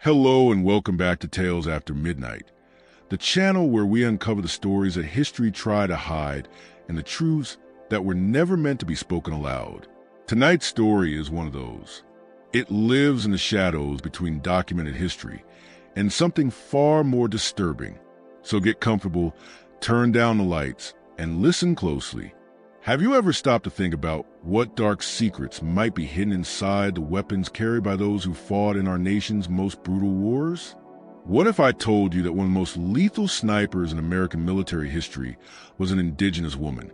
Hello and welcome back to Tales After Midnight, the channel where we uncover the stories that history tried to hide and the truths that were never meant to be spoken aloud. Tonight's story is one of those. It lives in the shadows between documented history and something far more disturbing. So get comfortable, turn down the lights, and listen closely. Have you ever stopped to think about what dark secrets might be hidden inside the weapons carried by those who fought in our nation's most brutal wars? What if I told you that one of the most lethal snipers in American military history was an Indigenous woman,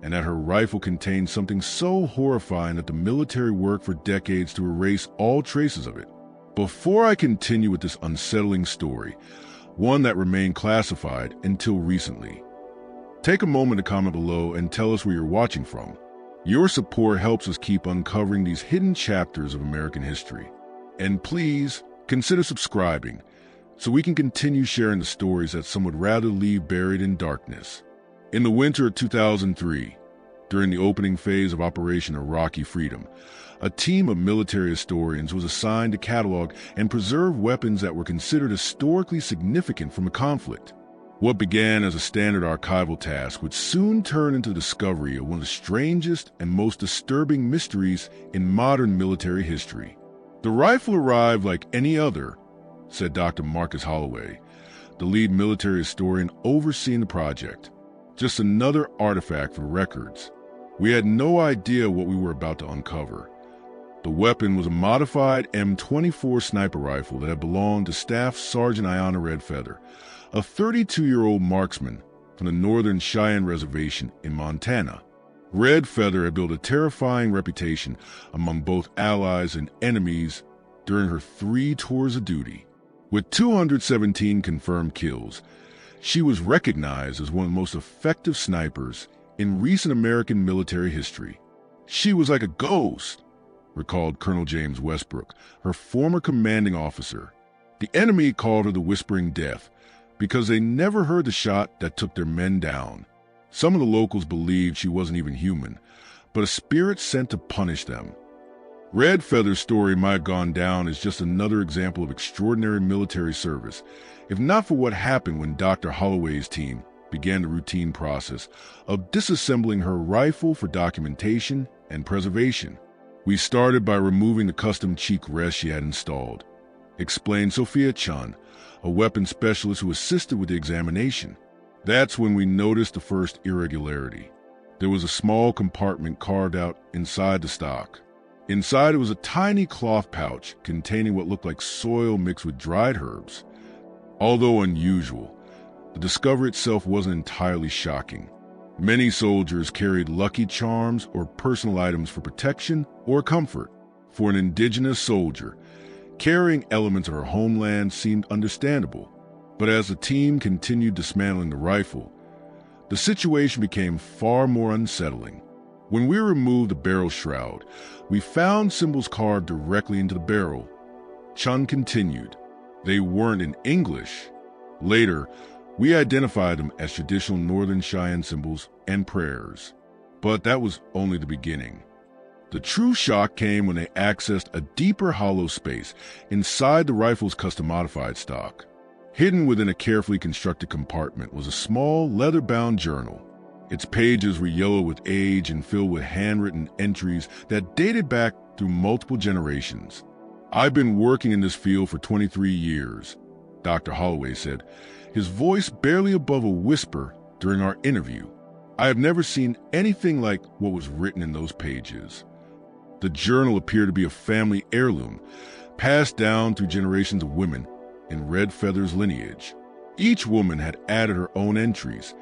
and that her rifle contained something so horrifying that the military worked for decades to erase all traces of it? Before I continue with this unsettling story, one that remained classified until recently, take a moment to comment below and tell us where you're watching from. Your support helps us keep uncovering these hidden chapters of American history. And please, consider subscribing so we can continue sharing the stories that some would rather leave buried in darkness. In the winter of 2003, during the opening phase of Operation Iraqi Freedom, a team of military historians was assigned to catalog and preserve weapons that were considered historically significant from the conflict. What began as a standard archival task would soon turn into the discovery of one of the strangest and most disturbing mysteries in modern military history. The rifle arrived like any other, said Dr. Marcus Holloway, the lead military historian overseeing the project. Just another artifact for records. We had no idea what we were about to uncover. The weapon was a modified M24 sniper rifle that had belonged to Staff Sergeant Ayanna Red Feather, a 32-year-old marksman from the Northern Cheyenne Reservation in Montana. Red Feather had built a terrifying reputation among both allies and enemies during her 3 tours of duty. With 217 confirmed kills, she was recognized as one of the most effective snipers in recent American military history. She was like a ghost, recalled Colonel James Westbrook, her former commanding officer. The enemy called her the Whispering Death because they never heard the shot that took their men down. Some of the locals believed she wasn't even human, but a spirit sent to punish them. Red Feather's story might have gone down as just another example of extraordinary military service, if not for what happened when Dr. Holloway's team began the routine process of disassembling her rifle for documentation and preservation. We started by removing the custom cheek rest she had installed, explained Sophia Chun, a weapons specialist who assisted with the examination. That's when we noticed the first irregularity. There was a small compartment carved out inside the stock. Inside it was a tiny cloth pouch containing what looked like soil mixed with dried herbs. Although unusual, the discovery itself wasn't entirely shocking. Many soldiers carried lucky charms or personal items for protection or comfort. For an Indigenous soldier, carrying elements of her homeland seemed understandable. But as the team continued dismantling the rifle, the situation became far more unsettling. When we removed the barrel shroud, we found symbols carved directly into the barrel. Chun continued. They weren't in English. Later, we identified them as traditional Northern Cheyenne symbols and prayers. But that was only the beginning. The true shock came when they accessed a deeper hollow space inside the rifle's custom-modified stock. Hidden within a carefully constructed compartment was a small, leather-bound journal. Its pages were yellow with age and filled with handwritten entries that dated back through multiple generations. "I've been working in this field for 23 years, Dr. Holloway said, his voice barely above a whisper during our interview. "I have never seen anything like what was written in those pages." The journal appeared to be a family heirloom, passed down through generations of women in Red Feather's lineage. Each woman had added her own entries,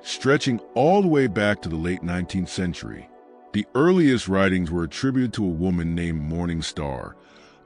stretching all the way back to the late 19th century. The earliest writings were attributed to a woman named Morning Star,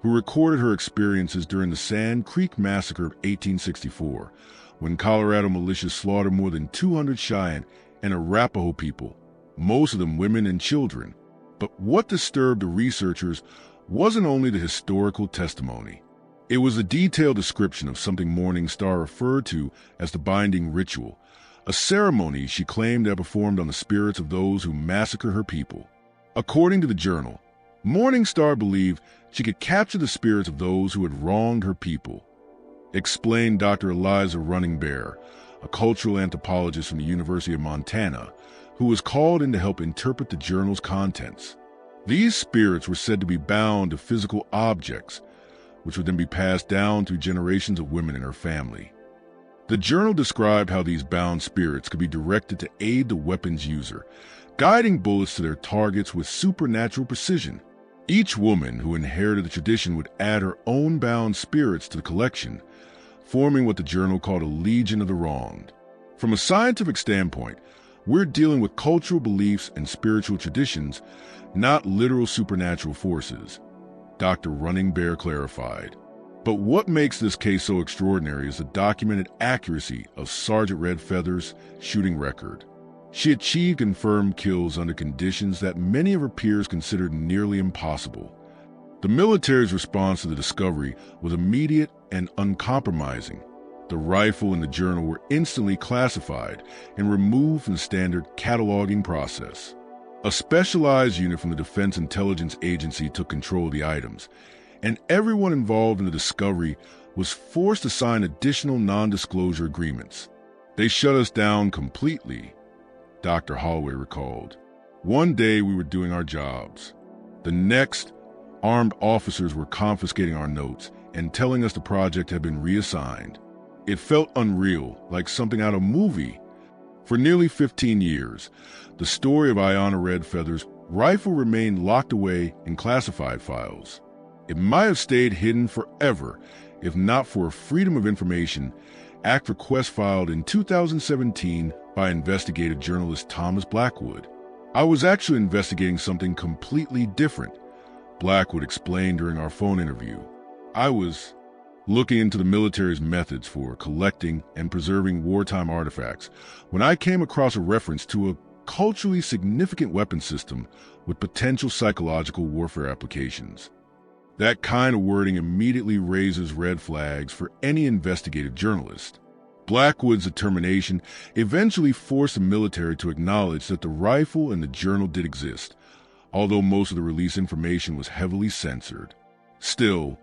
who recorded her experiences during the Sand Creek Massacre of 1864, when Colorado militias slaughtered more than 200 Cheyenne and Arapaho people, most of them women and children. But what disturbed the researchers wasn't only the historical testimony. It was a detailed description of something Morning Star referred to as the binding ritual, a ceremony she claimed to have performed on the spirits of those who massacred her people. According to the journal, Morningstar believed she could capture the spirits of those who had wronged her people, explained Dr. Eliza Running Bear, a cultural anthropologist from the University of Montana, who was called in to help interpret the journal's contents. These spirits were said to be bound to physical objects, which would then be passed down through generations of women in her family. The journal described how these bound spirits could be directed to aid the weapon's user, guiding bullets to their targets with supernatural precision. Each woman who inherited the tradition would add her own bound spirits to the collection, forming what the journal called a Legion of the Wronged. From a scientific standpoint, we're dealing with cultural beliefs and spiritual traditions, not literal supernatural forces, Dr. Running Bear clarified. But what makes this case so extraordinary is the documented accuracy of Sergeant Red Feather's shooting record. She achieved confirmed kills under conditions that many of her peers considered nearly impossible. The military's response to the discovery was immediate and uncompromising. The rifle and the journal were instantly classified and removed from the standard cataloging process. A specialized unit from the Defense Intelligence Agency took control of the items, and everyone involved in the discovery was forced to sign additional non-disclosure agreements. They shut us down completely, Dr. Holloway recalled. One day we were doing our jobs. The next, armed officers were confiscating our notes and telling us the project had been reassigned. It felt unreal, like something out of a movie. For nearly 15 years, the story of Ayanna Red Feather's rifle remained locked away in classified files. It might have stayed hidden forever if not for a Freedom of Information Act request filed in 2017 by investigative journalist Thomas Blackwood. I was actually investigating something completely different, Blackwood explained during our phone interview. I was looking into the military's methods for collecting and preserving wartime artifacts when I came across a reference to a culturally significant weapon system with potential psychological warfare applications. That kind of wording immediately raises red flags for any investigative journalist. Blackwood's determination eventually forced the military to acknowledge that the rifle and the journal did exist, although most of the released information was heavily censored. Still,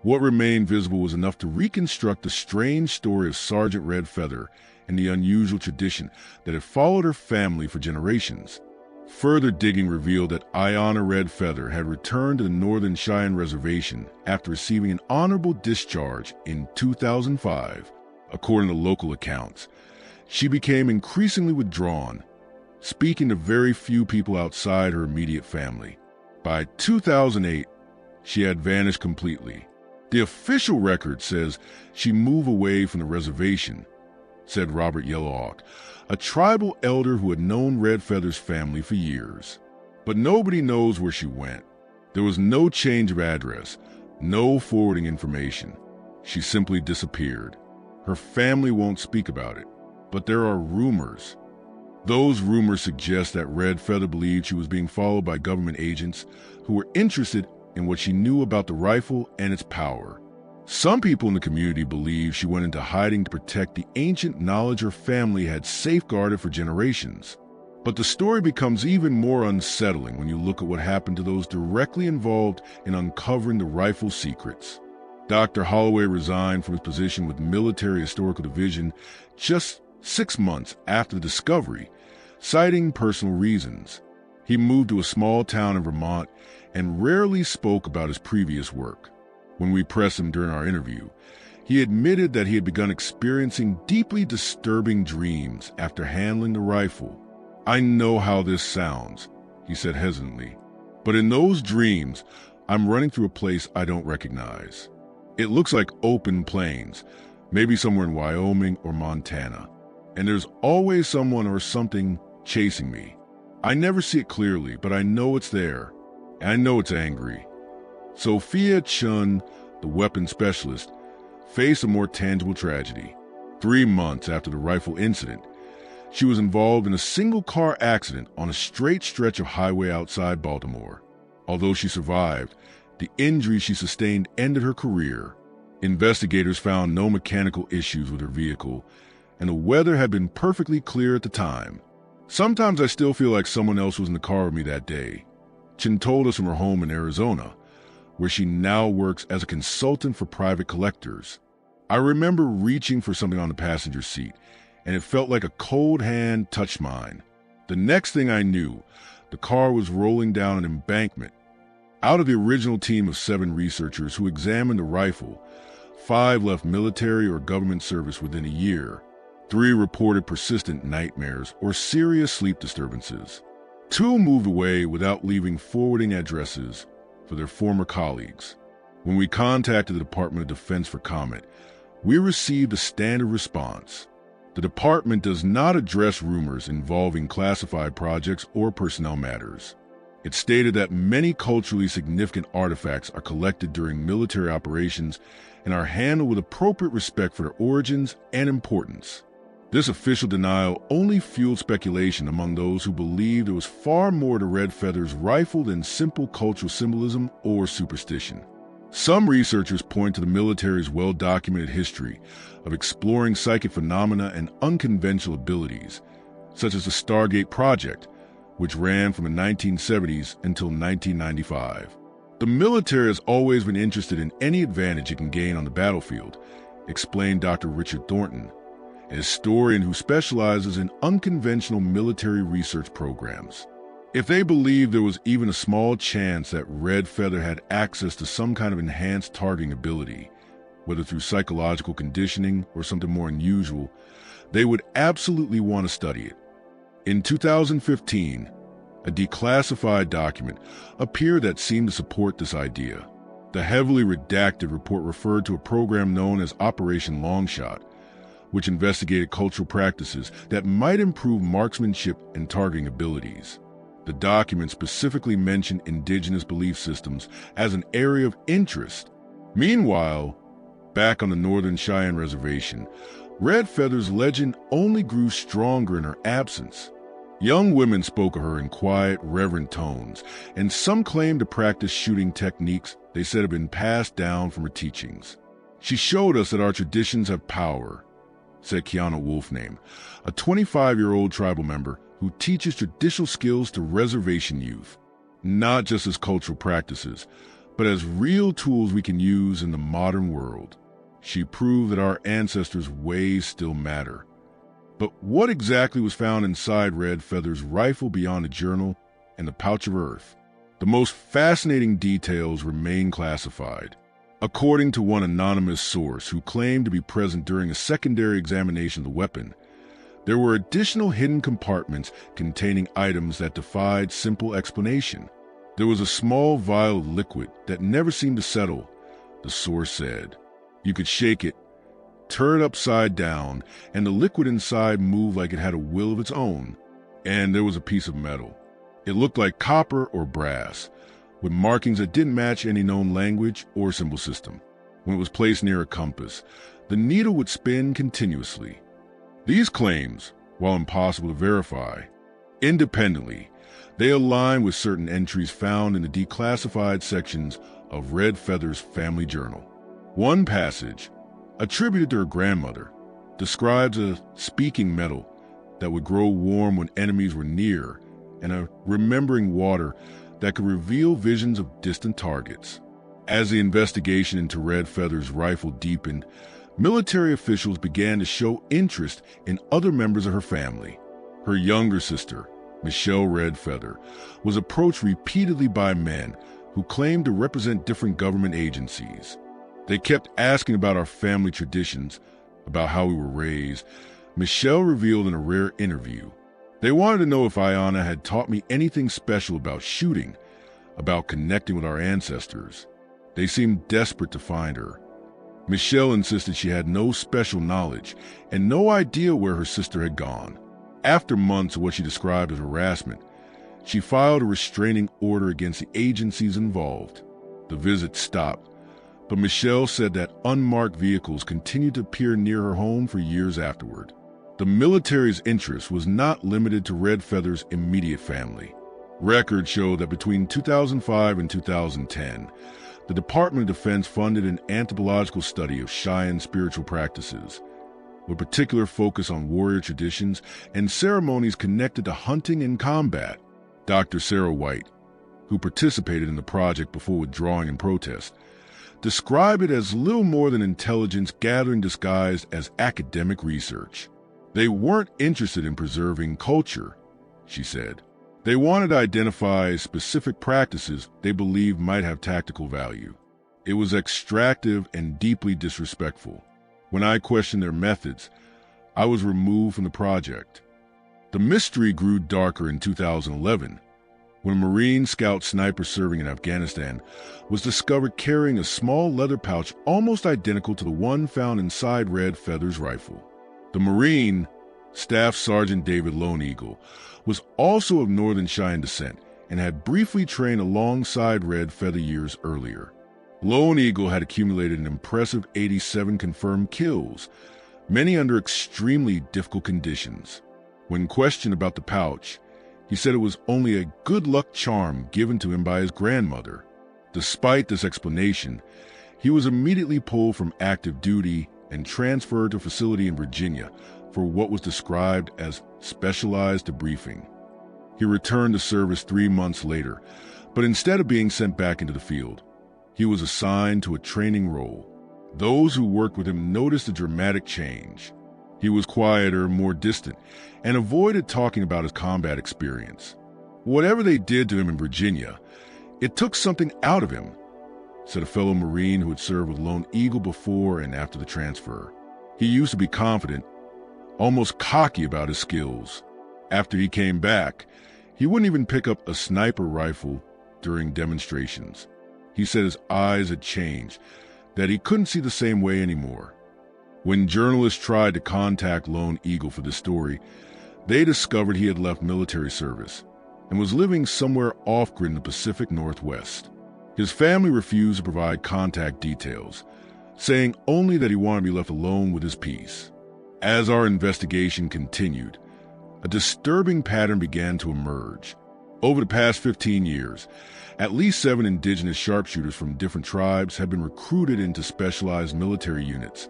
what remained visible was enough to reconstruct the strange story of Sergeant Red Feather and the unusual tradition that had followed her family for generations. Further digging revealed that Ayanna Red Feather had returned to the Northern Cheyenne Reservation after receiving an honorable discharge in 2005. According to local accounts, she became increasingly withdrawn, speaking to very few people outside her immediate family. By 2008, she had vanished completely. The official record says she moved away from the reservation, said Robert Yellowhawk, a tribal elder who had known Red Feather's family for years. But nobody knows where she went. There was no change of address, no forwarding information. She simply disappeared. Her family won't speak about it, but there are rumors. Those rumors suggest that Red Feather believed she was being followed by government agents who were interested in what she knew about the rifle and its power. Some people in the community believe she went into hiding to protect the ancient knowledge her family had safeguarded for generations. But the story becomes even more unsettling when you look at what happened to those directly involved in uncovering the rifle's secrets. Dr. Holloway resigned from his position with Military Historical Division just 6 months after the discovery, citing personal reasons. He moved to a small town in Vermont and rarely spoke about his previous work. When we pressed him during our interview, he admitted that he had begun experiencing deeply disturbing dreams after handling the rifle. "I know how this sounds," he said hesitantly, "but in those dreams, I'm running through a place I don't recognize. It looks like open plains, maybe somewhere in Wyoming or Montana, and there's always someone or something chasing me. I never see it clearly, but I know it's there, and I know it's angry." Sophia Chun, the weapons specialist, faced a more tangible tragedy. 3 months after the rifle incident, she was involved in a single-car accident on a straight stretch of highway outside Baltimore. Although she survived, the injury she sustained ended her career. Investigators found no mechanical issues with her vehicle, and the weather had been perfectly clear at the time. "Sometimes I still feel like someone else was in the car with me that day," Chin told us from her home in Arizona, where she now works as a consultant for private collectors. I remember reaching for something on the passenger seat, and it felt like a cold hand touched mine. The next thing I knew, the car was rolling down an embankment. Out of the original team of 7 researchers who examined the rifle, 5 left military or government service within a year. 3 reported persistent nightmares or serious sleep disturbances. 2 moved away without leaving forwarding addresses for their former colleagues. When we contacted the Department of Defense for comment, we received a standard response. The department does not address rumors involving classified projects or personnel matters. It stated that many culturally significant artifacts are collected during military operations and are handled with appropriate respect for their origins and importance. This official denial only fueled speculation among those who believed there was far more to Red Feather's rifle than simple cultural symbolism or superstition. Some researchers point to the military's well-documented history of exploring psychic phenomena and unconventional abilities, such as the Stargate Project, which ran from the 1970s until 1995. The military has always been interested in any advantage it can gain on the battlefield, explained Dr. Richard Thornton, a historian who specializes in unconventional military research programs. If they believed there was even a small chance that Red Feather had access to some kind of enhanced targeting ability, whether through psychological conditioning or something more unusual, they would absolutely want to study it. In 2015, a declassified document appeared that seemed to support this idea. The heavily redacted report referred to a program known as Operation Longshot, which investigated cultural practices that might improve marksmanship and targeting abilities. The document specifically mentioned indigenous belief systems as an area of interest. Meanwhile, back on the Northern Cheyenne Reservation, Red Feather's legend only grew stronger in her absence. Young women spoke of her in quiet, reverent tones, and some claimed to practice shooting techniques they said had been passed down from her teachings. She showed us that our traditions have power, said Kiana Wolfname, a 25-year-old tribal member who teaches traditional skills to reservation youth, not just as cultural practices, but as real tools we can use in the modern world. She proved that our ancestors' ways still matter. But what exactly was found inside Red Feather's rifle beyond the journal and the pouch of earth? The most fascinating details remain classified. According to one anonymous source who claimed to be present during a secondary examination of the weapon, there were additional hidden compartments containing items that defied simple explanation. There was a small vial of liquid that never seemed to settle, the source said. You could shake it, turn it upside down, and the liquid inside moved like it had a will of its own. And there was a piece of metal. It looked like copper or brass, with markings that didn't match any known language or symbol system. When it was placed near a compass, the needle would spin continuously. These claims, while impossible to verify, independently, they align with certain entries found in the declassified sections of Red Feather's family journal. One passage, attributed to her grandmother, describes a speaking metal that would grow warm when enemies were near, and a remembering water that could reveal visions of distant targets. As the investigation into Red Feather's rifle deepened, military officials began to show interest in other members of her family. Her younger sister, Michelle Red Feather, was approached repeatedly by men who claimed to represent different government agencies. They kept asking about our family traditions, about how we were raised. Michelle revealed in a rare interview, they wanted to know if Ayanna had taught me anything special about shooting, about connecting with our ancestors. They seemed desperate to find her. Michelle insisted she had no special knowledge and no idea where her sister had gone. After months of what she described as harassment, she filed a restraining order against the agencies involved. The visit stopped, but Michelle said that unmarked vehicles continued to appear near her home for years afterward. The military's interest was not limited to Red Feather's immediate family. Records show that between 2005 and 2010, the Department of Defense funded an anthropological study of Cheyenne spiritual practices, with particular focus on warrior traditions and ceremonies connected to hunting and combat. Dr. Sarah White, who participated in the project before withdrawing in protest, describe it as little more than intelligence gathering disguised as academic research. They weren't interested in preserving culture, she said. They wanted to identify specific practices they believed might have tactical value. It was extractive and deeply disrespectful. When I questioned their methods, I was removed from the project. The mystery grew darker in 2011, when a Marine scout sniper serving in Afghanistan was discovered carrying a small leather pouch almost identical to the one found inside Red Feather's rifle. The Marine, Staff Sergeant David Lone Eagle, was also of Northern Cheyenne descent and had briefly trained alongside Red Feather years earlier. Lone Eagle had accumulated an impressive 87 confirmed kills, many under extremely difficult conditions. When questioned about the pouch, he said it was only a good luck charm given to him by his grandmother. Despite this explanation, he was immediately pulled from active duty and transferred to a facility in Virginia for what was described as specialized debriefing. He returned to service 3 months later, but instead of being sent back into the field, he was assigned to a training role. Those who worked with him noticed a dramatic change. He was quieter, more distant, and avoided talking about his combat experience. Whatever they did to him in Virginia, it took something out of him, said a fellow Marine who had served with Lone Eagle before and after the transfer. He used to be confident, almost cocky about his skills. After he came back, he wouldn't even pick up a sniper rifle during demonstrations. He said his eyes had changed, that he couldn't see the same way anymore. When journalists tried to contact Lone Eagle for this story, they discovered he had left military service and was living somewhere off-grid in the Pacific Northwest. His family refused to provide contact details, saying only that he wanted to be left alone with his peace. As our investigation continued, a disturbing pattern began to emerge. Over the past 15 years, at least 7 indigenous sharpshooters from different tribes have been recruited into specialized military units,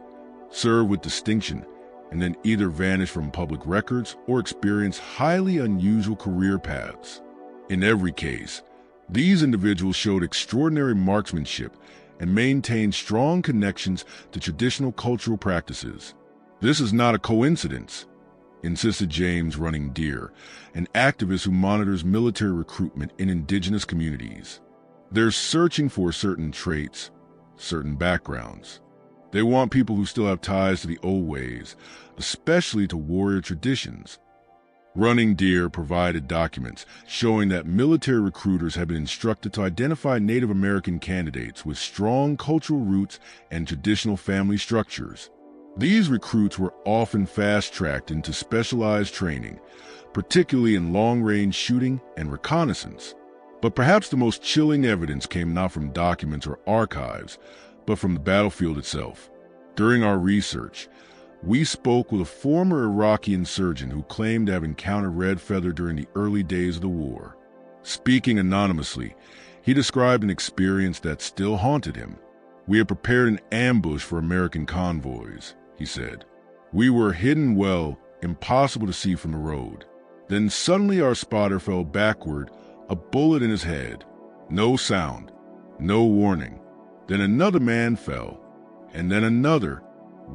served with distinction, and then either vanish from public records or experience highly unusual career paths. In every case, these individuals showed extraordinary marksmanship and maintained strong connections to traditional cultural practices. This is not a coincidence, insisted James Running Deer, an activist who monitors military recruitment in indigenous communities. They're searching for certain traits, certain backgrounds. They want people who still have ties to the old ways, especially to warrior traditions. Running Deer provided documents showing that military recruiters have been instructed to identify Native American candidates with strong cultural roots and traditional family structures. These recruits were often fast-tracked into specialized training, particularly in long-range shooting and reconnaissance. But perhaps the most chilling evidence came not from documents or archives, but from the battlefield itself. During our research, we spoke with a former Iraqi insurgent who claimed to have encountered Red Feather during the early days of the war. Speaking anonymously, he described an experience that still haunted him. "We had prepared an ambush for American convoys," he said. "We were hidden well, impossible to see from the road. Then suddenly our spotter fell backward, a bullet in his head. No sound, no warning. Then another man fell, and then another.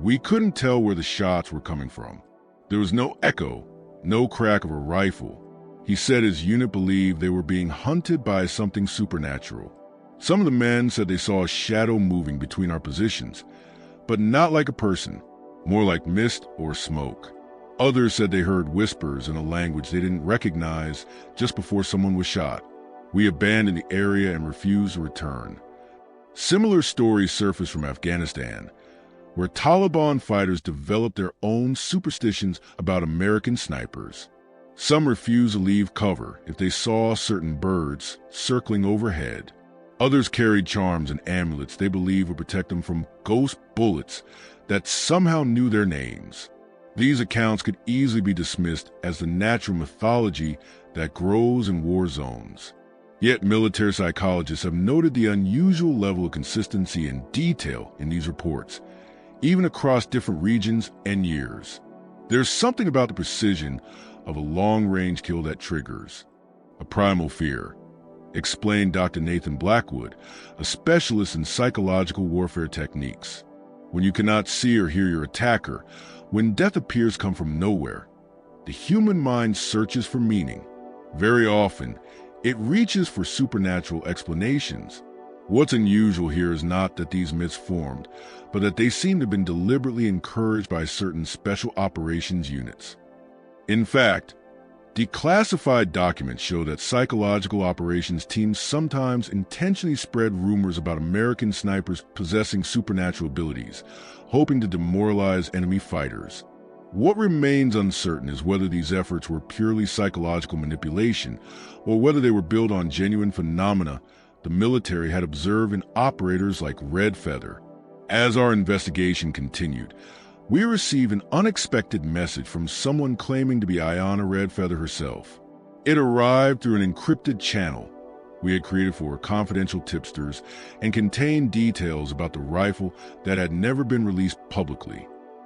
We couldn't tell where the shots were coming from. There was no echo, no crack of a rifle." He said his unit believed they were being hunted by something supernatural. Some of the men said they saw a shadow moving between our positions, but not like a person, more like mist or smoke. Others said they heard whispers in a language they didn't recognize just before someone was shot. We abandoned the area and refused to return. Similar stories surfaced from Afghanistan, where Taliban fighters developed their own superstitions about American snipers. Some refused to leave cover if they saw certain birds circling overhead. Others carried charms and amulets they believed would protect them from ghost bullets that somehow knew their names. These accounts could easily be dismissed as the natural mythology that grows in war zones. Yet military psychologists have noted the unusual level of consistency and detail in these reports, even across different regions and years. There's something about the precision of a long-range kill that triggers a primal fear, explained Dr. Nathan Blackwood, a specialist in psychological warfare techniques. When you cannot see or hear your attacker, when death appears come from nowhere, the human mind searches for meaning. Very often, it reaches for supernatural explanations. What's unusual here is not that these myths formed, but that they seem to have been deliberately encouraged by certain special operations units. In fact, declassified documents show that psychological operations teams sometimes intentionally spread rumors about American snipers possessing supernatural abilities, hoping to demoralize enemy fighters. What remains uncertain is whether these efforts were purely psychological manipulation or whether they were built on genuine phenomena the military had observed in operators like Red Feather. As our investigation continued, we received an unexpected message from someone claiming to be Ayanna Red Feather herself. It arrived through an encrypted channel we had created for confidential tipsters and contained details about the rifle that had never been released publicly.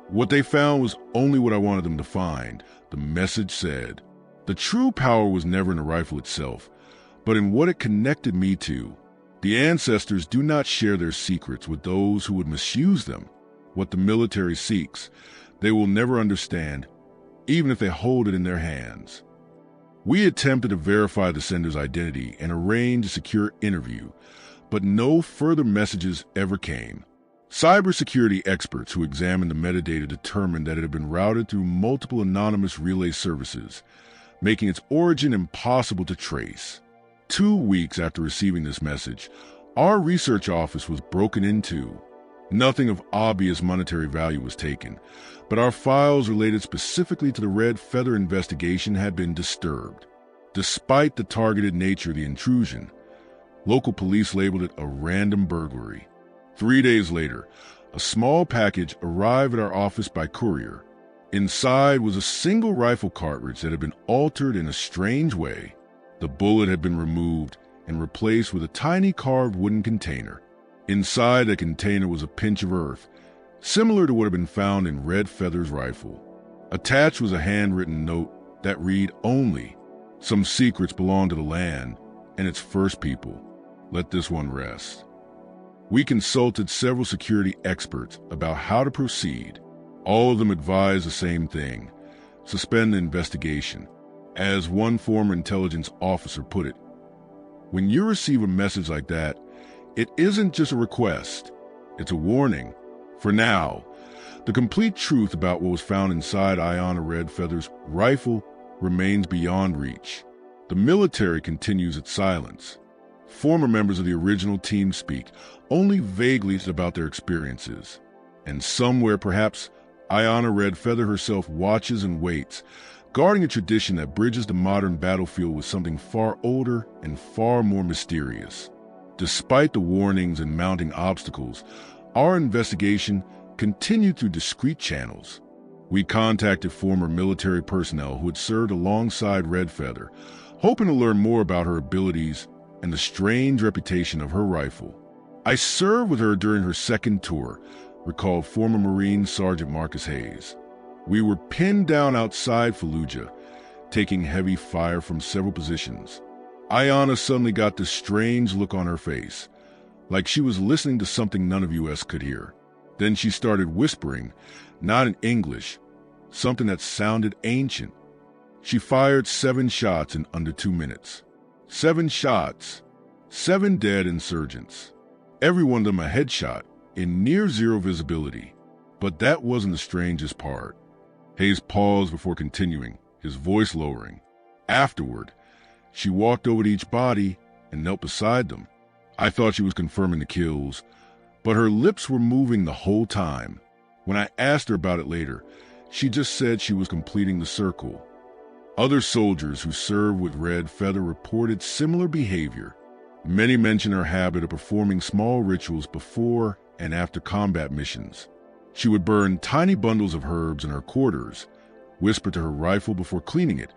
What they found was only what I wanted them to find. The message said, "The true power was never in the rifle itself, but in what it connected me to. The ancestors do not share their secrets with those who would misuse them. What the military seeks, they will never understand, even if they hold it in their hands." We attempted to verify the sender's identity and arrange a secure interview, but no further messages ever came. Cybersecurity experts who examined the metadata determined that it had been routed through multiple anonymous relay services, making its origin impossible to trace. 2 weeks after receiving this message, our research office was broken into. Nothing of obvious monetary value was taken, but our files related specifically to the Red Feather investigation had been disturbed. Despite the targeted nature of the intrusion, local police labeled it a random burglary. 3 days later, a small package arrived at our office by courier. Inside was a single rifle cartridge that had been altered in a strange way. The bullet had been removed and replaced with a tiny carved wooden container. Inside the container was a pinch of earth, similar to what had been found in Red Feather's rifle. Attached was a handwritten note that read only, "Some secrets belong to the land and its first people. Let this one rest." We consulted several security experts about how to proceed. All of them advised the same thing: suspend the investigation. As one former intelligence officer put it, when you receive a message like that, it isn't just a request, it's a warning. For now, the complete truth about what was found inside Ayanna Red Feather's rifle remains beyond reach. The military continues its silence. Former members of the original team speak only vaguely about their experiences. And somewhere, perhaps, Ayanna Red Feather herself watches and waits, guarding a tradition that bridges the modern battlefield with something far older and far more mysterious. Despite the warnings and mounting obstacles, our investigation continued through discreet channels. We contacted former military personnel who had served alongside Red Feather, hoping to learn more about her abilities and the strange reputation of her rifle. "I served with her during her second tour," recalled former Marine Sergeant Marcus Hayes. "We were pinned down outside Fallujah, taking heavy fire from several positions. Ayanna suddenly got this strange look on her face, like she was listening to something none of us could hear. Then she started whispering, not in English, something that sounded ancient. She fired 7 shots in under 2 minutes. 7 shots, 7 dead insurgents. Every one of them a headshot in near zero visibility. But that wasn't the strangest part." Hayes paused before continuing, his voice lowering. "Afterward, she walked over to each body and knelt beside them. I thought she was confirming the kills, but her lips were moving the whole time. When I asked her about it later, she just said she was completing the circle." Other soldiers who served with Red Feather reported similar behavior. Many mentioned her habit of performing small rituals before and after combat missions. She would burn tiny bundles of herbs in her quarters, whisper to her rifle before cleaning it,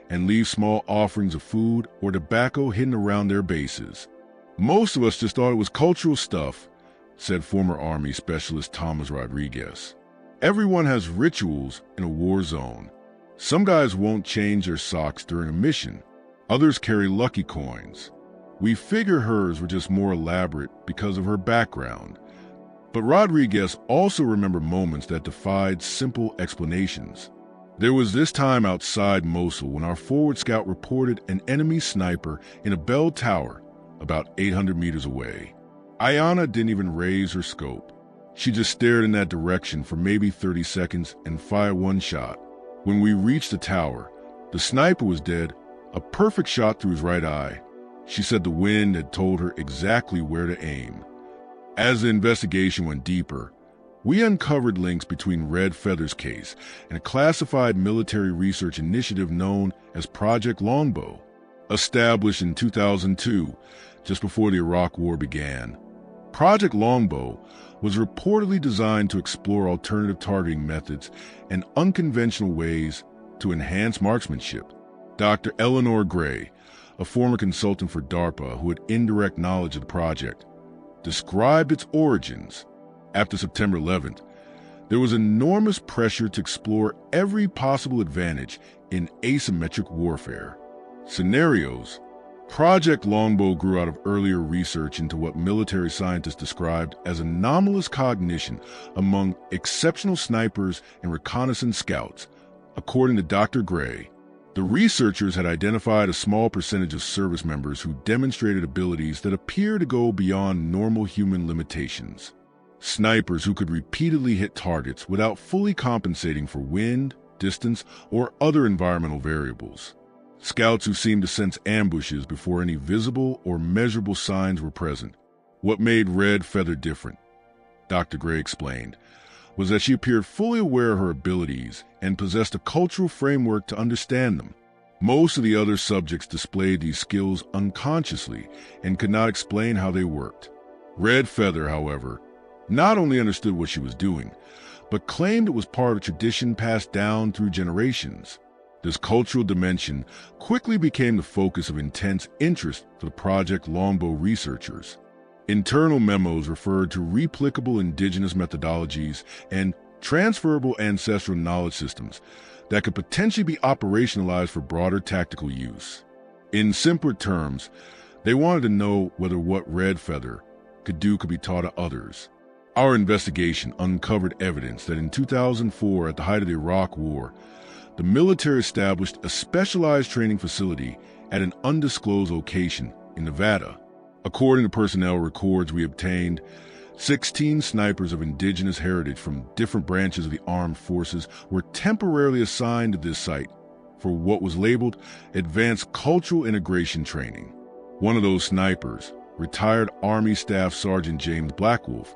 and leave small offerings of food or tobacco hidden around their bases. "Most of us just thought it was cultural stuff," said former Army Specialist Thomas Rodriguez. "Everyone has rituals in a war zone. Some guys won't change their socks during a mission. Others carry lucky coins. We figure hers were just more elaborate because of her background. But Rodriguez also remembered moments that defied simple explanations. There was this time outside Mosul when our forward scout reported an enemy sniper in a bell tower about 800 meters away. Ayana didn't even raise her scope. She just stared in that direction for maybe 30 seconds and fired one shot. When we reached the tower, the sniper was dead, a perfect shot through his right eye. She said the wind had told her exactly where to aim. As the investigation went deeper, we uncovered links between Red Feather's case and a classified military research initiative known as Project Longbow, established in 2002, just before the Iraq War began. Project Longbow was reportedly designed to explore alternative targeting methods and unconventional ways to enhance marksmanship. Dr. Eleanor Gray, a former consultant for DARPA who had indirect knowledge of the project, described its origins. After September 11th, there was enormous pressure to explore every possible advantage in asymmetric warfare. Scenarios. Project Longbow grew out of earlier research into what military scientists described as anomalous cognition among exceptional snipers and reconnaissance scouts. According to Dr. Gray, the researchers had identified a small percentage of service members who demonstrated abilities that appear to go beyond normal human limitations. Snipers who could repeatedly hit targets without fully compensating for wind, distance, or other environmental variables. Scouts who seemed to sense ambushes before any visible or measurable signs were present. What made Red Feather different, Dr. Gray explained, was that she appeared fully aware of her abilities and possessed a cultural framework to understand them. Most of the other subjects displayed these skills unconsciously and could not explain how they worked. Red Feather, however, not only understood what she was doing, but claimed it was part of a tradition passed down through generations. This cultural dimension quickly became the focus of intense interest for the Project Longbow researchers. Internal memos referred to replicable indigenous methodologies and transferable ancestral knowledge systems that could potentially be operationalized for broader tactical use. In simpler terms, they wanted to know whether what Red Feather could do could be taught to others. Our investigation uncovered evidence that in 2004, at the height of the Iraq War, the military established a specialized training facility at an undisclosed location in Nevada. According to personnel records we obtained, 16 snipers of indigenous heritage from different branches of the armed forces were temporarily assigned to this site for what was labeled Advanced Cultural Integration Training. One of those snipers, retired Army Staff Sergeant James Blackwolf,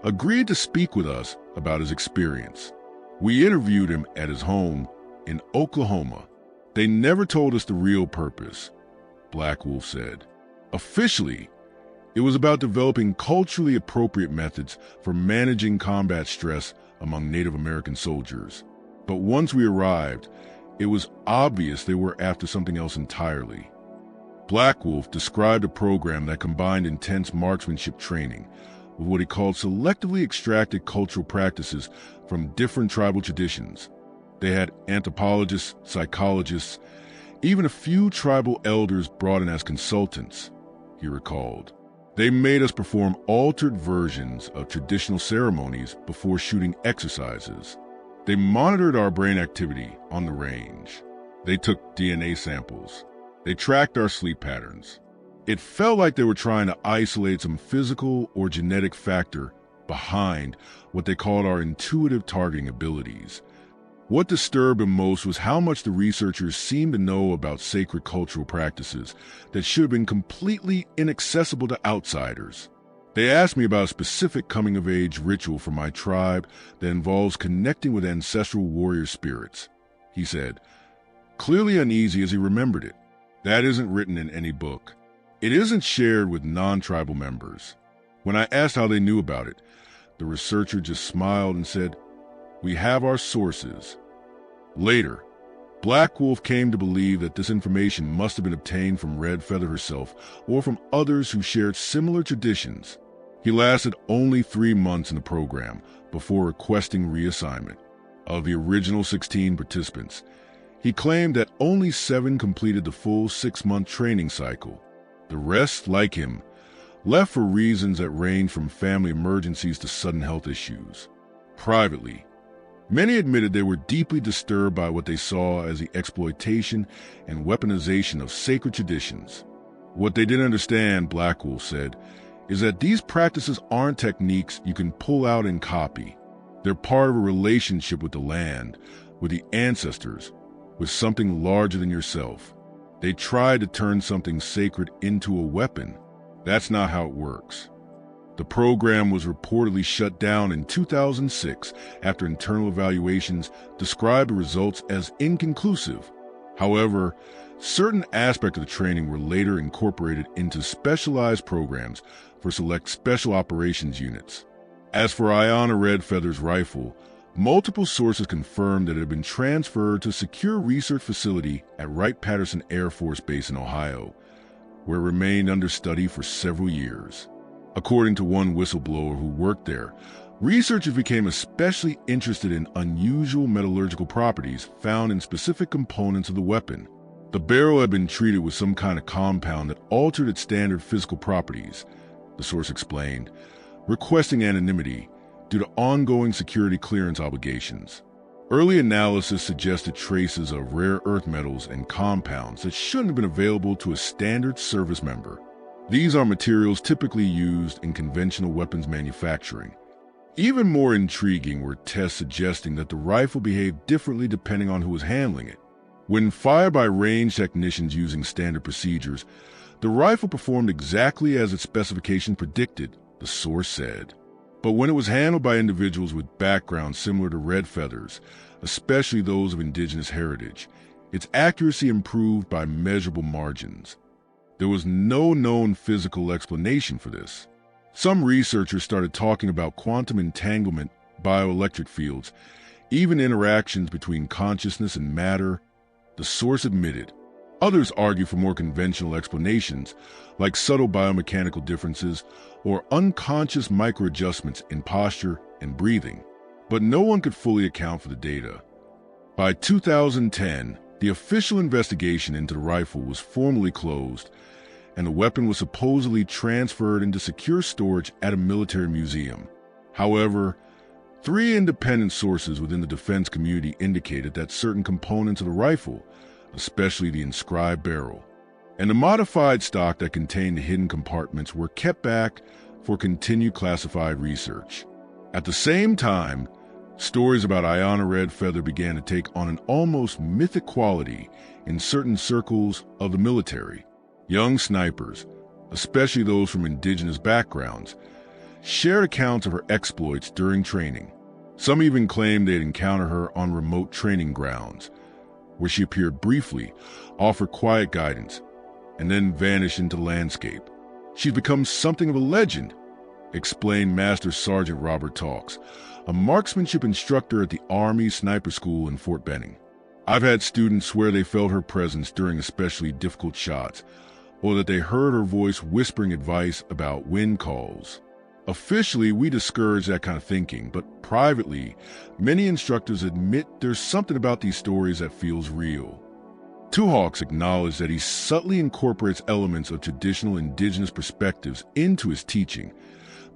agreed to speak with us about his experience. We interviewed him at his home in Oklahoma. They never told us the real purpose, Blackwolf said. Officially, it was about developing culturally appropriate methods for managing combat stress among Native American soldiers. But once we arrived, it was obvious they were after something else entirely. Blackwolf described a program that combined intense marksmanship training with what he called selectively extracted cultural practices from different tribal traditions. They had anthropologists, psychologists, even a few tribal elders brought in as consultants, he recalled. They made us perform altered versions of traditional ceremonies before shooting exercises. They monitored our brain activity on the range. They took DNA samples. They tracked our sleep patterns. It felt like they were trying to isolate some physical or genetic factor behind what they called our intuitive targeting abilities. What disturbed him most was how much the researchers seemed to know about sacred cultural practices that should have been completely inaccessible to outsiders. They asked me about a specific coming-of-age ritual for my tribe that involves connecting with ancestral warrior spirits. He said, clearly uneasy as he remembered it. That isn't written in any book. It isn't shared with non-tribal members. When I asked how they knew about it, the researcher just smiled and said, we have our sources. Later, Blackwolf came to believe that this information must have been obtained from Red Feather herself or from others who shared similar traditions. He lasted only 3 months in the program before requesting reassignment. Of the original 16 participants, he claimed that only 7 completed the full 6-month training cycle. The The rest, like him, left for reasons that range from family emergencies to sudden health issues. Privately, many admitted they were deeply disturbed by what they saw as the exploitation and weaponization of sacred traditions. What they didn't understand, Blackwell said, is that these practices aren't techniques you can pull out and copy. They're part of a relationship with the land, with the ancestors, with something larger than yourself. They tried to turn something sacred into a weapon. That's not how it works. The program was reportedly shut down in 2006 after internal evaluations described the results as inconclusive. However, certain aspects of the training were later incorporated into specialized programs for select special operations units. As for Ayanna Redfeather's rifle, multiple sources confirmed that it had been transferred to a secure research facility at Wright-Patterson Air Force Base in Ohio, where it remained under study for several years. According to one whistleblower who worked there, researchers became especially interested in unusual metallurgical properties found in specific components of the weapon. The barrel had been treated with some kind of compound that altered its standard physical properties, the source explained, requesting anonymity due to ongoing security clearance obligations. Early analysis suggested traces of rare earth metals and compounds that shouldn't have been available to a standard service member. These are materials typically used in conventional weapons manufacturing. Even more intriguing were tests suggesting that the rifle behaved differently depending on who was handling it. When fired by range technicians using standard procedures, the rifle performed exactly as its specification predicted, the source said. But when it was handled by individuals with backgrounds similar to Redfeather's, especially those of Indigenous heritage, its accuracy improved by measurable margins. There was no known physical explanation for this. Some researchers started talking about quantum entanglement, bioelectric fields, even interactions between consciousness and matter, the source admitted. Others argue for more conventional explanations, like subtle biomechanical differences or unconscious microadjustments in posture and breathing. But no one could fully account for the data. By 2010, the official investigation into the rifle was formally closed, and the weapon was supposedly transferred into secure storage at a military museum. However, 3 independent sources within the defense community indicated that certain components of the rifle, especially the inscribed barrel, and the modified stock that contained the hidden compartments, were kept back for continued classified research. At the same time, stories about Ayanna Redfeather began to take on an almost mythic quality in certain circles of the military. Young snipers, especially those from Indigenous backgrounds, shared accounts of her exploits during training. Some even claimed they'd encounter her on remote training grounds, where she appeared briefly, offered quiet guidance, and then vanished into the landscape. She's become something of a legend, explained Master Sergeant Robert Talks, a marksmanship instructor at the Army Sniper School in Fort Benning. I've had students swear they felt her presence during especially difficult shots, or that they heard her voice whispering advice about wind calls. Officially, we discourage that kind of thinking, but privately, many instructors admit there's something about these stories that feels real. Two Hawks acknowledged that he subtly incorporates elements of traditional Indigenous perspectives into his teaching,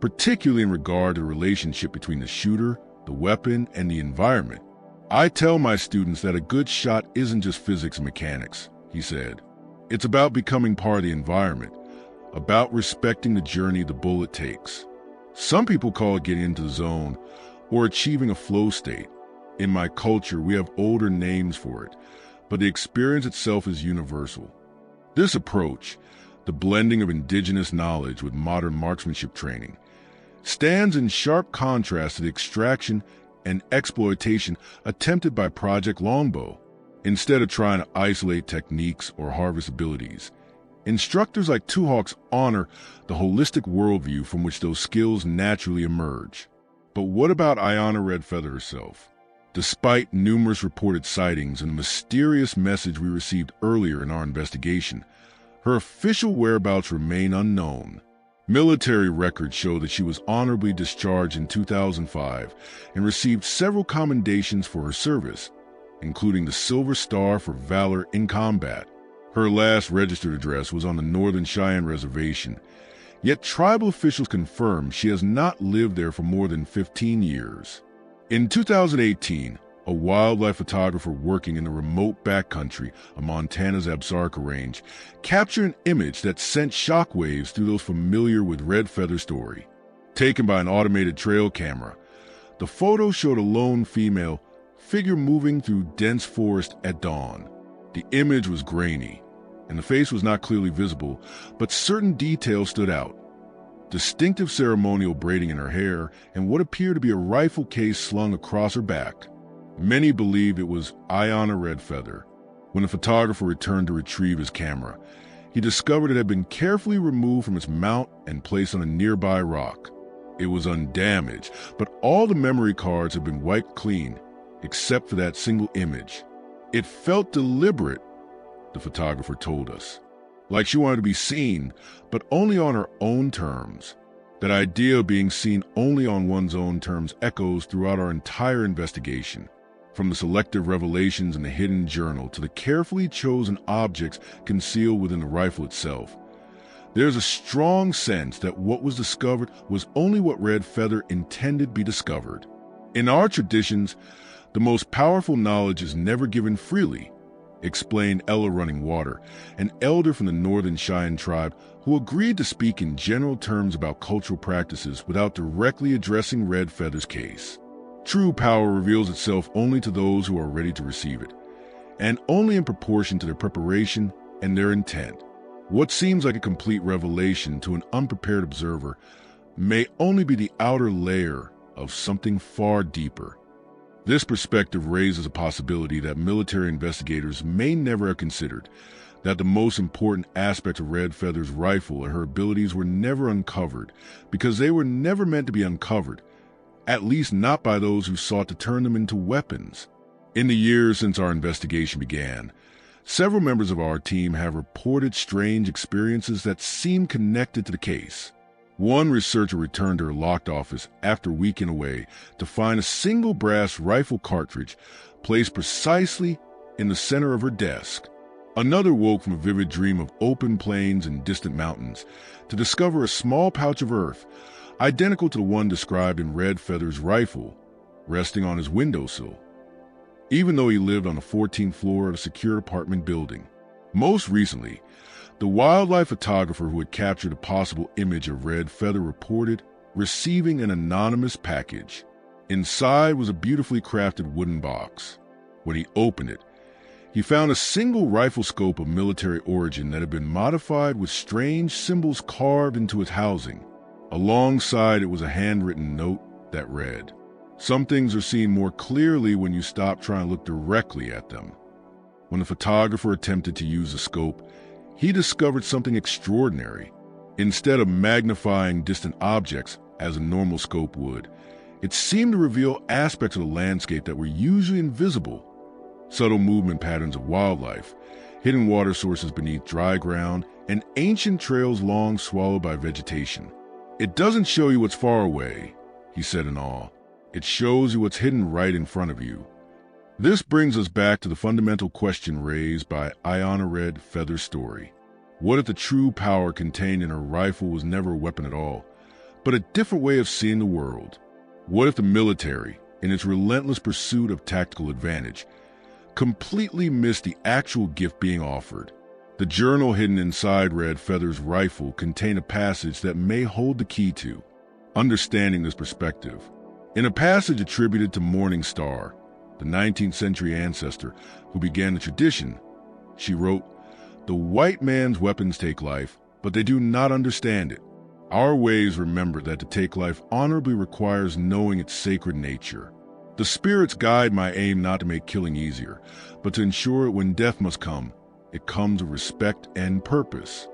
particularly in regard to the relationship between the shooter, the weapon, and the environment. I tell my students that a good shot isn't just physics and mechanics, he said. It's about becoming part of the environment, about respecting the journey the bullet takes. Some people call it getting into the zone or achieving a flow state. In my culture, we have older names for it, but the experience itself is universal. This approach, the blending of Indigenous knowledge with modern marksmanship training, stands in sharp contrast to the extraction and exploitation attempted by Project Longbow. Instead of trying to isolate techniques or harvest abilities, instructors like Two Hawks honor the holistic worldview from which those skills naturally emerge. But what about Ayanna Redfeather herself? Despite numerous reported sightings and the mysterious message we received earlier in our investigation, her official whereabouts remain unknown. Military records show that she was honorably discharged in 2005 and received several commendations for her service, including the Silver Star for Valor in Combat. Her last registered address was on the Northern Cheyenne Reservation, yet tribal officials confirmed she has not lived there for more than 15 years. In 2018, a wildlife photographer working in the remote backcountry of Montana's Absaroka Range captured an image that sent shockwaves through those familiar with red feather story. Taken by an automated trail camera, the photo showed a lone female figure moving through dense forest at dawn. The image was grainy, and the face was not clearly visible, but certain details stood out. Distinctive ceremonial braiding in her hair and what appeared to be a rifle case slung across her back. Many believed it was Ayanna Redfeather. When the photographer returned to retrieve his camera, he discovered it had been carefully removed from its mount and placed on a nearby rock. It was undamaged, but all the memory cards had been wiped clean, except for that single image. It felt deliberate, the photographer told us. Like she wanted to be seen, but only on her own terms. That idea of being seen only on one's own terms echoes throughout our entire investigation. From the selective revelations in the hidden journal to the carefully chosen objects concealed within the rifle itself. There's a strong sense that what was discovered was only what Red Feather intended be discovered. In our traditions, the most powerful knowledge is never given freely, explained Ella Running Water, an elder from the Northern Cheyenne tribe who agreed to speak in general terms about cultural practices without directly addressing Red Feather's case. True power reveals itself only to those who are ready to receive it, and only in proportion to their preparation and their intent. What seems like a complete revelation to an unprepared observer may only be the outer layer of something far deeper. This perspective raises a possibility that military investigators may never have considered, that the most important aspects of Red Feather's rifle and her abilities were never uncovered because they were never meant to be uncovered, at least not by those who sought to turn them into weapons. In the years since our investigation began, several members of our team have reported strange experiences that seem connected to the case. One researcher returned to her locked office after weeking away to find a single brass rifle cartridge placed precisely in the center of her desk. Another woke from a vivid dream of open plains and distant mountains to discover a small pouch of earth, identical to the one described in Red Feather's rifle, resting on his windowsill, even though he lived on the 14th floor of a secure apartment building. Most recently, the wildlife photographer who had captured a possible image of Red Feather reported receiving an anonymous package. Inside was a beautifully crafted wooden box. When he opened it, he found a single rifle scope of military origin that had been modified with strange symbols carved into its housing. Alongside it was a handwritten note that read, "Some things are seen more clearly when you stop trying to look directly at them." When the photographer attempted to use the scope, he discovered something extraordinary. Instead of magnifying distant objects as a normal scope would, it seemed to reveal aspects of the landscape that were usually invisible. Subtle movement patterns of wildlife, hidden water sources beneath dry ground, and ancient trails long swallowed by vegetation. "It doesn't show you what's far away," he said in awe. "It shows you what's hidden right in front of you." This brings us back to the fundamental question raised by Ayanna Red Feather's story. What if the true power contained in her rifle was never a weapon at all, but a different way of seeing the world? What if the military, in its relentless pursuit of tactical advantage, completely missed the actual gift being offered? The journal hidden inside Red Feather's rifle contained a passage that may hold the key to understanding this perspective. In a passage attributed to Morning Star, the 19th century ancestor who began the tradition, she wrote, "The white man's weapons take life, but they do not understand it. Our ways remember that to take life honorably requires knowing its sacred nature. The spirits guide my aim not to make killing easier, but to ensure when death must come, it comes with respect and purpose."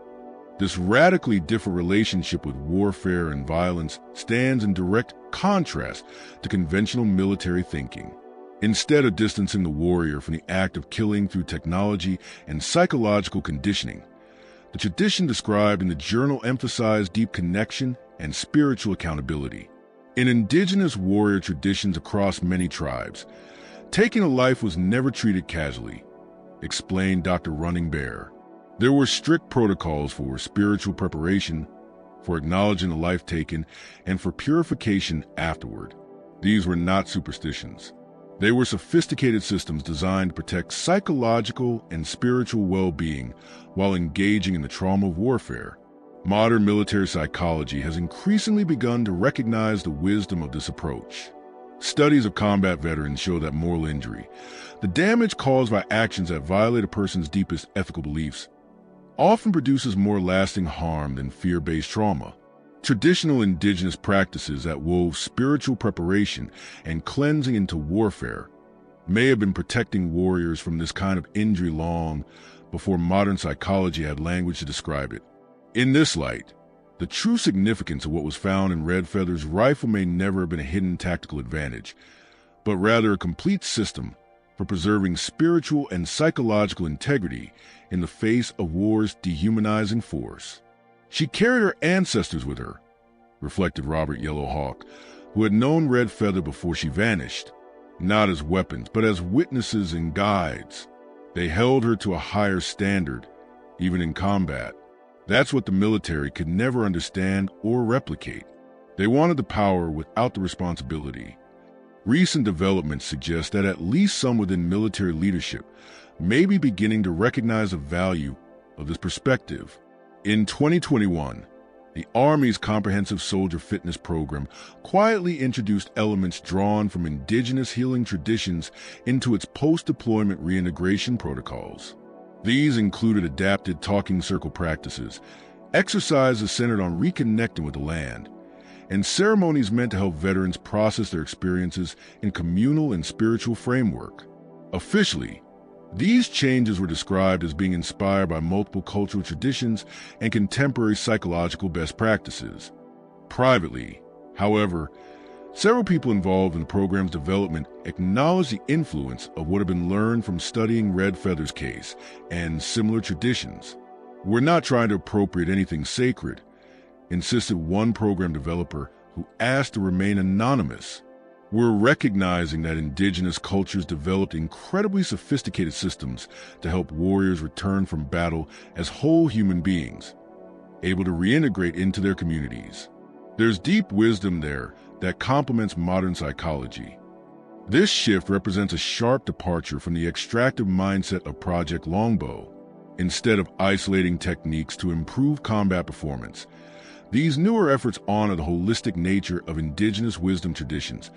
This radically different relationship with warfare and violence stands in direct contrast to conventional military thinking. Instead of distancing the warrior from the act of killing through technology and psychological conditioning, the tradition described in the journal emphasized deep connection and spiritual accountability. In indigenous warrior traditions across many tribes, taking a life was never treated casually, explained Dr. Running Bear. There were strict protocols for spiritual preparation, for acknowledging the life taken, and for purification afterward. These were not superstitions. They were sophisticated systems designed to protect psychological and spiritual well-being while engaging in the trauma of warfare. Modern military psychology has increasingly begun to recognize the wisdom of this approach. Studies of combat veterans show that moral injury, the damage caused by actions that violate a person's deepest ethical beliefs, often produces more lasting harm than fear-based trauma. Traditional indigenous practices that wove spiritual preparation and cleansing into warfare may have been protecting warriors from this kind of injury long before modern psychology had language to describe it. In this light, the true significance of what was found in Red Feather's rifle may never have been a hidden tactical advantage, but rather a complete system for preserving spiritual and psychological integrity in the face of war's dehumanizing force. She carried her ancestors with her, reflected Robert Yellowhawk, who had known Red Feather before she vanished, not as weapons, but as witnesses and guides. They held her to a higher standard, even in combat. That's what the military could never understand or replicate. They wanted the power without the responsibility. Recent developments suggest that at least some within military leadership may be beginning to recognize the value of this perspective. In 2021, the Army's Comprehensive Soldier Fitness Program quietly introduced elements drawn from indigenous healing traditions into its post-deployment reintegration protocols. These included adapted talking circle practices, exercises centered on reconnecting with the land, and ceremonies meant to help veterans process their experiences in communal and spiritual framework. Officially, these changes were described as being inspired by multiple cultural traditions and contemporary psychological best practices. Privately, however, several people involved in the program's development acknowledged the influence of what had been learned from studying Red Feather's case and similar traditions. "We're not trying to appropriate anything sacred," insisted one program developer who asked to remain anonymous. "We're recognizing that indigenous cultures developed incredibly sophisticated systems to help warriors return from battle as whole human beings, able to reintegrate into their communities. There's deep wisdom there that complements modern psychology." This shift represents a sharp departure from the extractive mindset of Project Longbow. Instead of isolating techniques to improve combat performance, these newer efforts honor the holistic nature of indigenous wisdom traditions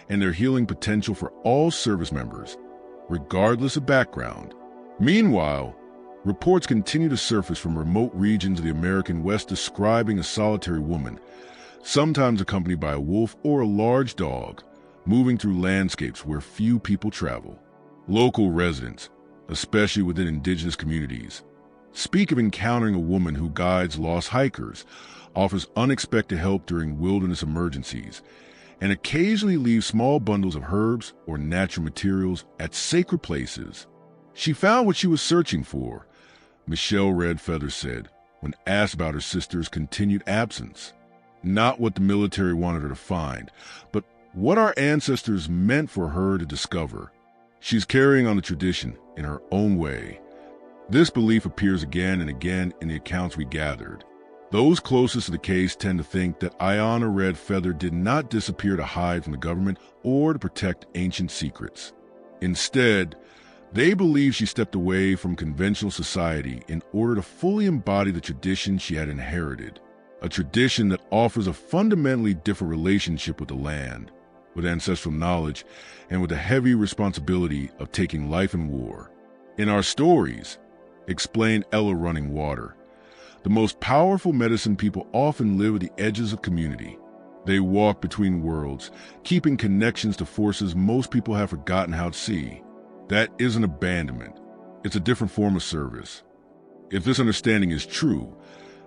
and their healing potential for all service members, regardless of background. Meanwhile, reports continue to surface from remote regions of the American West describing a solitary woman, sometimes accompanied by a wolf or a large dog, moving through landscapes where few people travel. Local residents, especially within indigenous communities, speak of encountering a woman who guides lost hikers, offers unexpected help during wilderness emergencies, and occasionally leaves small bundles of herbs or natural materials at sacred places. "She found what she was searching for," Michelle Red Feather said when asked about her sister's continued absence. "Not what the military wanted her to find, but what our ancestors meant for her to discover. She's carrying on the tradition in her own way." This belief appears again and again in the accounts we gathered. Those closest to the case tend to think that Ayanna Red Feather did not disappear to hide from the government or to protect ancient secrets. Instead, they believe she stepped away from conventional society in order to fully embody the tradition she had inherited, a tradition that offers a fundamentally different relationship with the land, with ancestral knowledge, and with the heavy responsibility of taking life in war. "In our stories," explained Ella Running Water, "the most powerful medicine people often live at the edges of community. They walk between worlds, keeping connections to forces most people have forgotten how to see. That isn't abandonment. It's a different form of service." If this understanding is true,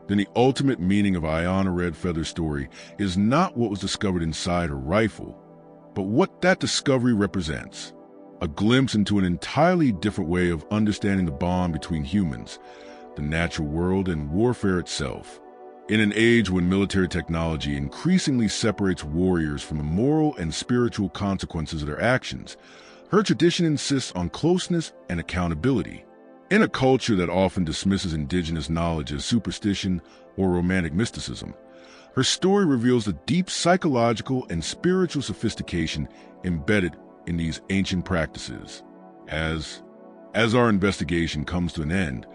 then the ultimate meaning of Ayanna Red Feather's story is not what was discovered inside her rifle, but what that discovery represents. A glimpse into an entirely different way of understanding the bond between humans, the natural world, and warfare itself. In an age when military technology increasingly separates warriors from the moral and spiritual consequences of their actions, her tradition insists on closeness and accountability. In a culture that often dismisses indigenous knowledge as superstition or romantic mysticism, her story reveals the deep psychological and spiritual sophistication embedded in these ancient practices. As our investigation comes to an end,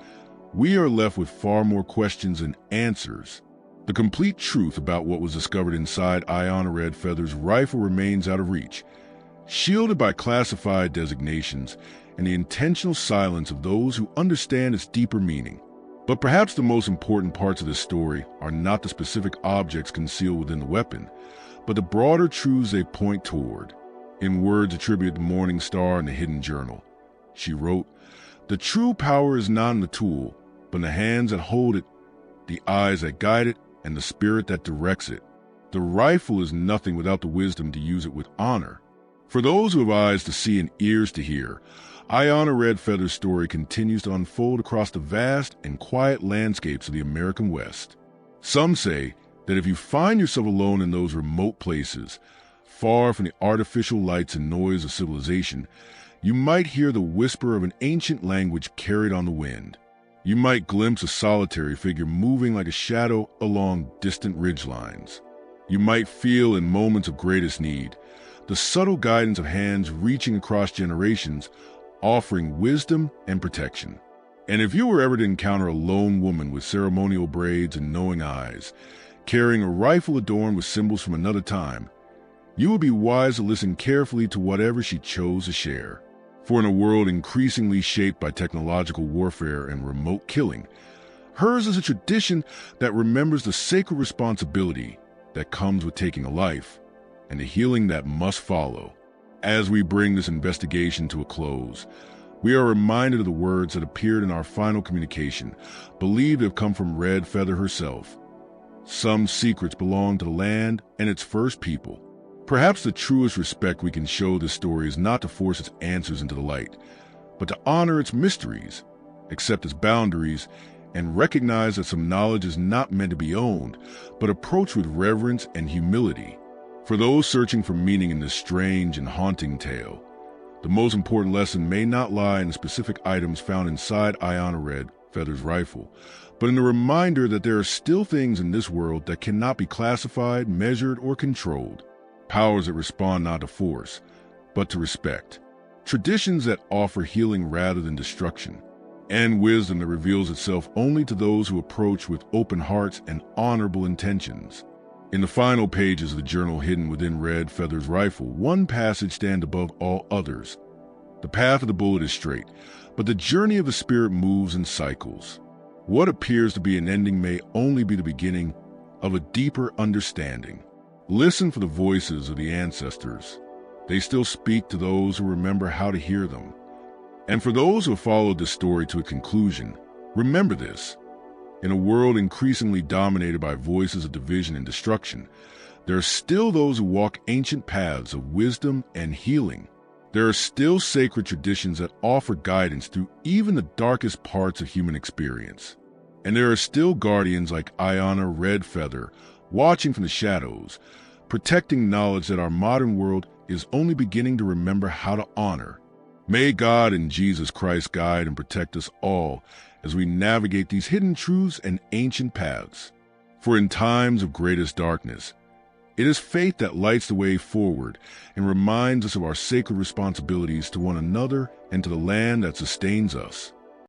we are left with far more questions than answers. The complete truth about what was discovered inside Ayanna Redfeather's rifle remains out of reach, shielded by classified designations and the intentional silence of those who understand its deeper meaning. But perhaps the most important parts of this story are not the specific objects concealed within the weapon, but the broader truths they point toward. In words attributed to Morning Star in the Hidden Journal, she wrote, "The true power is not in the tool, but in the hands that hold it, the eyes that guide it, and the spirit that directs it. The rifle is nothing without the wisdom to use it with honor." For those who have eyes to see and ears to hear, Ayanna Redfeather's story continues to unfold across the vast and quiet landscapes of the American West. Some say that if you find yourself alone in those remote places, far from the artificial lights and noise of civilization, you might hear the whisper of an ancient language carried on the wind. You might glimpse a solitary figure moving like a shadow along distant ridgelines. You might feel in moments of greatest need the subtle guidance of hands reaching across generations, offering wisdom and protection. And if you were ever to encounter a lone woman with ceremonial braids and knowing eyes, carrying a rifle adorned with symbols from another time, you would be wise to listen carefully to whatever she chose to share. For in a world increasingly shaped by technological warfare and remote killing, hers is a tradition that remembers the sacred responsibility that comes with taking a life and the healing that must follow. As we bring this investigation to a close, we are reminded of the words that appeared in our final communication, believed to have come from Redfeather herself. Some secrets belong to the land and its first people. Perhaps the truest respect we can show this story is not to force its answers into the light, but to honor its mysteries, accept its boundaries, and recognize that some knowledge is not meant to be owned, but approached with reverence and humility. For those searching for meaning in this strange and haunting tale, the most important lesson may not lie in the specific items found inside Ayanna Redfeather's rifle, but in the reminder that there are still things in this world that cannot be classified, measured, or controlled. Powers that respond not to force, but to respect. Traditions that offer healing rather than destruction. And wisdom that reveals itself only to those who approach with open hearts and honorable intentions. In the final pages of the journal hidden within Redfeather's rifle, one passage stands above all others. The path of the bullet is straight, but the journey of the spirit moves in cycles. What appears to be an ending may only be the beginning of a deeper understanding. Listen for the voices of the ancestors. They still speak to those who remember how to hear them. And for those who have followed this story to a conclusion, remember this. In a world increasingly dominated by voices of division and destruction, there are still those who walk ancient paths of wisdom and healing. There are still sacred traditions that offer guidance through even the darkest parts of human experience. And there are still guardians like Ayanna Redfeather, watching from the shadows, protecting knowledge that our modern world is only beginning to remember how to honor. May God and Jesus Christ guide and protect us all as we navigate these hidden truths and ancient paths. For in times of greatest darkness, it is faith that lights the way forward and reminds us of our sacred responsibilities to one another and to the land that sustains us.